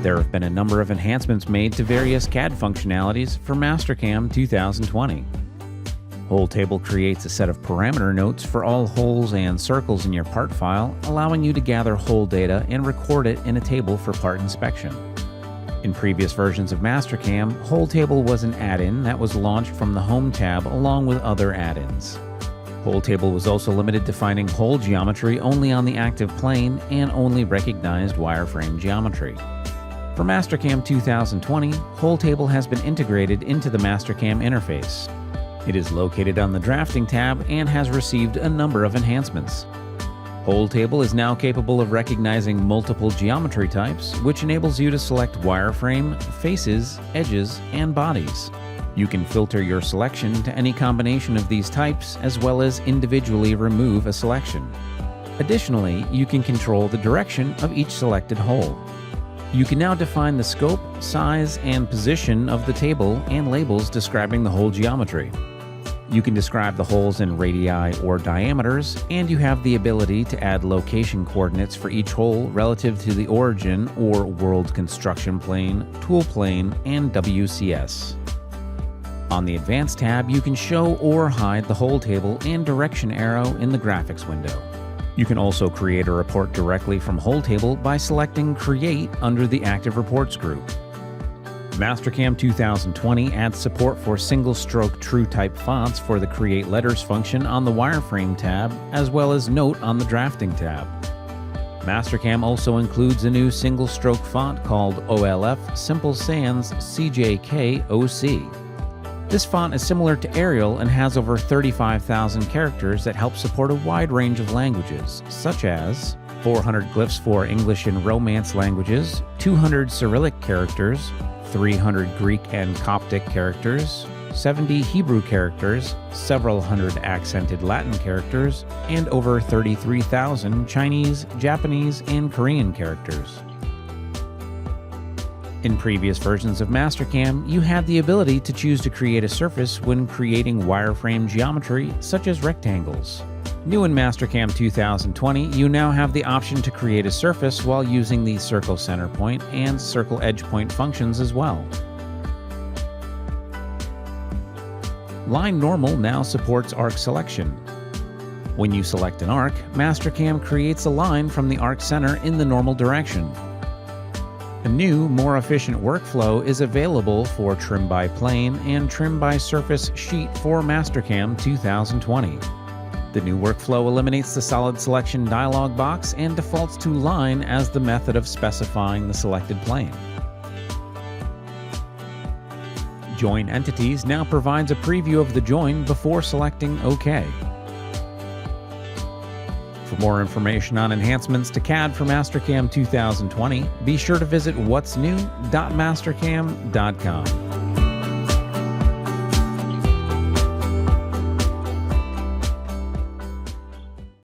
There have been a number of enhancements made to various CAD functionalities for Mastercam 2020. Hole Table creates a set of parameter notes for all holes and circles in your part file, allowing you to gather hole data and record it in a table for part inspection. In previous versions of Mastercam, Hole Table was an add-in that was launched from the Home tab along with other add-ins. Hole Table was also limited to finding hole geometry only on the active plane and only recognized wireframe geometry. For Mastercam 2020, Hole Table has been integrated into the Mastercam interface. It is located on the Drafting tab and has received a number of enhancements. Hole Table is now capable of recognizing multiple geometry types, which enables you to select wireframe, faces, edges, and bodies. You can filter your selection to any combination of these types, as well as individually remove a selection. Additionally, you can control the direction of each selected hole. You can now define the scope, size, and position of the table and labels describing the hole geometry. You can describe the holes in radii or diameters, and you have the ability to add location coordinates for each hole relative to the origin or world construction plane, tool plane, and WCS. On the Advanced tab, you can show or hide the hole table and direction arrow in the graphics window. You can also create a report directly from Hole Table by selecting Create under the Active Reports group. Mastercam 2020 adds support for single-stroke TrueType fonts for the Create Letters function on the Wireframe tab, as well as Note on the Drafting tab. Mastercam also includes a new single-stroke font called OLF Simple Sans CJK OC. This font is similar to Arial and has over 35,000 characters that help support a wide range of languages, such as 400 glyphs for English and Romance languages, 200 Cyrillic characters, 300 Greek and Coptic characters, 70 Hebrew characters, several hundred accented Latin characters, and over 33,000 Chinese, Japanese, and Korean characters. In previous versions of Mastercam, you had the ability to choose to create a surface when creating wireframe geometry, such as rectangles. New in Mastercam 2020, you now have the option to create a surface while using the circle center point and circle edge point functions as well. Line Normal now supports arc selection. When you select an arc, Mastercam creates a line from the arc center in the normal direction. A new, more efficient workflow is available for Trim by Plane and Trim by Surface Sheet for Mastercam 2020. The new workflow eliminates the solid selection dialog box and defaults to line as the method of specifying the selected plane. Join Entities now provides a preview of the join before selecting OK. For more information on enhancements to CAD for Mastercam 2020, be sure to visit what'snew.mastercam.com.